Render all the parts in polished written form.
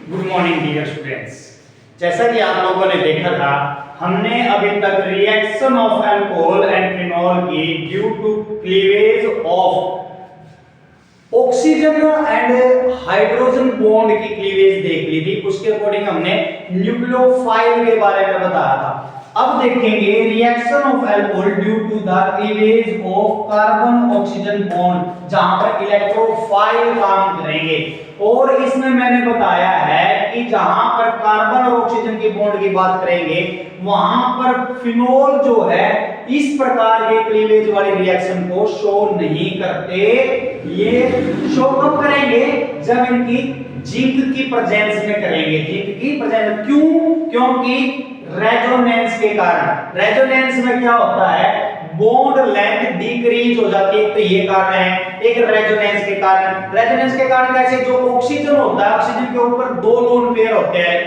Good morning dear students. जैसा कि आप लोगों ने देखा था, हमने अभी तक reaction of alcohol and phenol की due to cleavage of oxygen and hydrogen bond की क्लीवेज देख ली थी। उसके अकॉर्डिंग हमने न्यूक्लियोफाइल के बारे में बताया था। अब देखेंगे reaction of alcohol due to the cleavage of carbon oxygen bond, जहां पर इलेक्ट्रोफाइल काम करेंगे। और इसमें मैंने बताया है कि जहां पर कार्बन और ऑक्सीजन की बॉन्ड की बात करेंगे, वहां पर फिनोल जो है इस प्रकार के क्लीवेज वाली रिएक्शन को शो नहीं करते। ये शो कब करेंगे? जब इनकी जिंक की प्रेजेंस में करेंगे। जिंक की प्रेजेंस क्यों? क्योंकि रेजोनेंस के कारण। रेजोनेंस में क्या होता है? बॉन्ड लेंथ डिक्रीज हो जाती है। तो ये कारण है एक रेजोनेंस के कारण। रेजोनेंस के कारण कैसे? जो ऑक्सीजन होता है, ऑक्सीजन के ऊपर दो लोन पेयर होते हैं।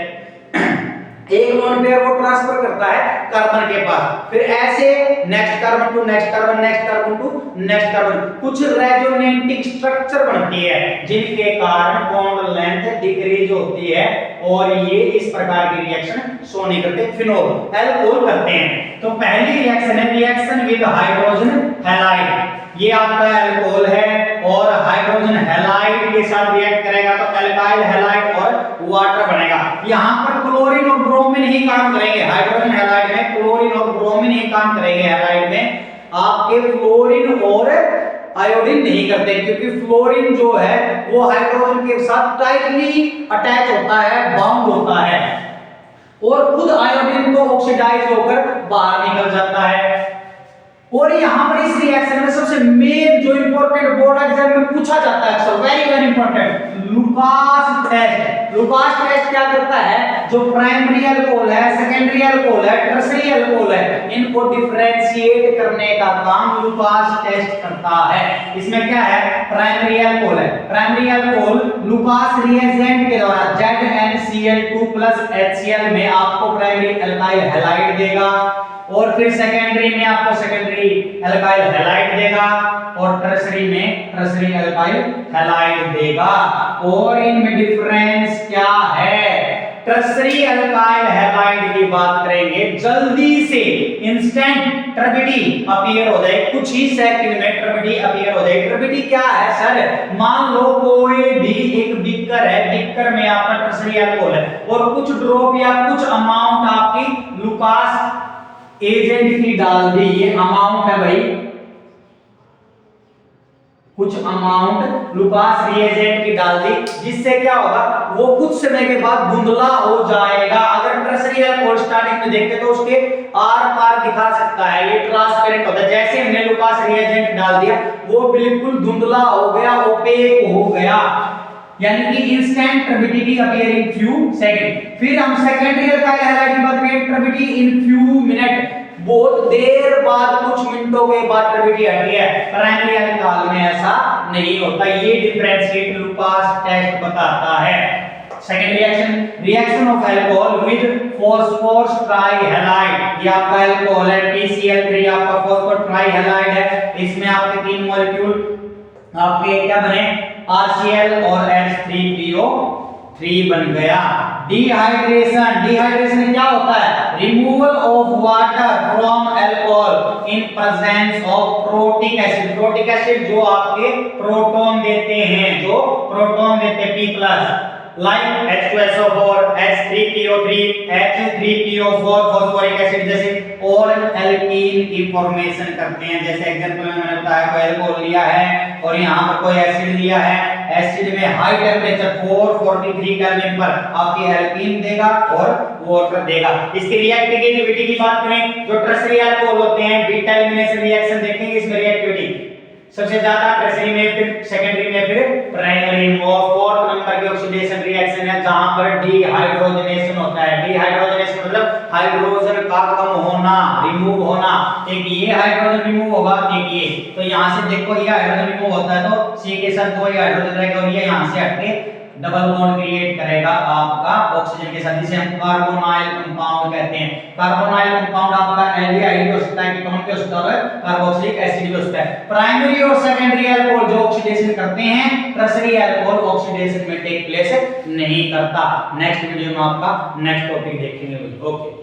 एक लोन पेयर वो ट्रांसफर करता है कार्बन के पास, फिर ऐसे next carbon to next carbon, next carbon to next carbon, कुछ रेजोनेंटिक स्ट्रक्चर बनती है जिनके कारण बॉन्ड लेंथ डिक्रीज होती है और ये इस प्रकार की रिएक्शन शो नहीं करते। फिनोल अल्कोहल करते हैं। तो पहली रिएक्शन है रिएक्शन विद हाइड्रोजन हैलाइड। ये आपका अल्कोहल है और हाइड्रोजन हैलाइड के साथ रिएक्ट करेगा तो अल्काइल हैलाइड और वाटर बनेगा। यहां पर क्लोरीन और ब्रोमीन ही काम करेंगे। हाइड्रोजन हैलाइड में क्लोरीन और ब्रोमीन ही काम करेंगे। हैलाइड में आपके फ्लोरीन और आयोडीन नहीं करते, क्योंकि फ्लोरीन जो है वो हाइड्रोजन के साथ टाइटली अटैच होता है, बाउंड होता है, और खुद आयोडीन तो ऑक्सीडाइज होकर बाहर निकल जाता है। और यहां पर इस रिएक्शन में सबसे मेन जो इंपॉर्टेंट बोर्ड एग्जाम में पूछा जाता है, अक्सर very very important, Lucas test. Lucas test क्या करता है? जो प्राइमरी अल्कोहल है, सेकेंडरी अल्कोहल है, टर्शियरी अल्कोहल है, इनको डिफरेंशिएट करने का काम लुकास टेस्ट करता है। इसमें क्या है? प्राइमरी अल्कोहल है। प्राइमरी अल्कोहल लुकास रिएजेंट के द्वारा ZnCl2 HCl में आपको प्राइमरी अल्काइल हैलाइड देगा, और फिर सेकेंडरी में आपको सेकेंडरी अल्काइल हैलाइड देगा, और टर्शियरी में टर्शियरी अल्काइल हैलाइड देगा। और इनमें डिफरेंस क्या है? टर्शियरी अल्काइल हैलाइड की बात करेंगे, जल्दी से इंस्टेंट टर्बिडी अपीयर हो जाए, कुछ ही सेकंड में टर्बिडी अपीयर हो जाए। टर्बिडी क्या है सर? मान लो कोई भी एक बीकर है, बीकर में आपका टर्शियरी अल्कोहल है और कुछ ड्रॉप या कुछ अमाउंट आपकी लुकास एजेंट की डाल दी। ये अमाउंट है भाई, कुछ अमाउंट लुकास रिएजेंट की डाल दी, जिससे क्या होगा? वो कुछ समय के बाद धुंधला हो जाएगा। अगर टर्शियरी अल्कोहल स्टार्टिंग में देखते तो उसके आर पार दिखा सकता है, ये ट्रांसपेरेंट होता है। जैसे हमने लुकास रिएजेंट डाल दिया वो बिल्कुल धुंधला हो गया, ओपेक हो गया, यानी कि instant turbidity appearing few second. फिर हम सेकेंडरी अल्काइल हैलाइड की बात करें, टर्बिडिटी इन फ्यू मिनट, बहुत देर बाद, कुछ मिनटों के बाद टर्बिडिटी आती है। प्राइमरी अल्कोहल में ऐसा नहीं होता। ये डिफरेंशिएट लुकास टेस्ट बताता है। Second reaction, reaction of alcohol with phosphorus trihalide. ये आपका अल्कोहल है PCl3, आपका फॉस्फोर ट्राइहैलाइड है। इसमें आपके तीन मॉलिक्यूल आपके क्या बने? RCl और H3PO3 बन गया। डिहाइड्रेशन, डिहाइड्रेशन क्या होता है? Removal of water from alcohol in presence of protic acid. Protic acid जो आपके प्रोटॉन देते हैं, जो प्रोटॉन देते हैं P+, like H2SO4, H3PO3, H3PO4 phosphoric acid जैसे, और एल्कीन की फॉर्मेशन करते हैं। जैसे एग्जांपल में मैंने बताया कोई अल्कोहल लिया है और यहां पर कोई एसिड लिया है, एसिड में हाई टेंपरेचर 443 केल्विन पर आपकी एल्कीन देगा और वाटर देगा। इसकी रिएक्टिविटी की बात करें, जो टर्शियरी अल्कोहल होते हैं बीटा एलिमिनेशन रिएक्शन देखेंगे, इसमें रिएक्टिविटी सबसे ज्यादा टर्शियरी में, फिर सेकेंडरी में, फिर प्राइमरी में। और फोर्थ नंबर की ऑक्सीडेशन रिएक्शन है जहां पर डिहाइड्रोजनेशन होता है। डिहाइड्रोजनेशन मतलब हाइड्रोजन का कम होना, रिमूव होना। एक ये हाइड्रोजन रिमूव होगा, एक ये। तो यहां से देखो ये हाइड्रोजन रिमूव होता है तो C के साथ दो हाइड्रोजन रहेगा और ये यहां से हट के डबल बॉन्ड क्रिएट करेगा आपका ऑक्सीजन के साथ, जिसे हम कार्बोनाइल कंपाउंड कहते हैं। कार्बोनाइल कंपाउंड आपका एल्डिहाइड हो सकता है, कीटोन भी हो सकता है, कार्बोक्सिलिक एसिड भी हो सकता है। प्राइमरी और सेकेंडरी अल्कोहल जो ऑक्सीडेशन करते हैं, टर्शरी अल्कोहल ऑक्सीडेशन में टेक प्लेस नहीं करता। नेक्स्ट वीडियो में आपका नेक्स्ट टॉपिक देखेंगे। ओके।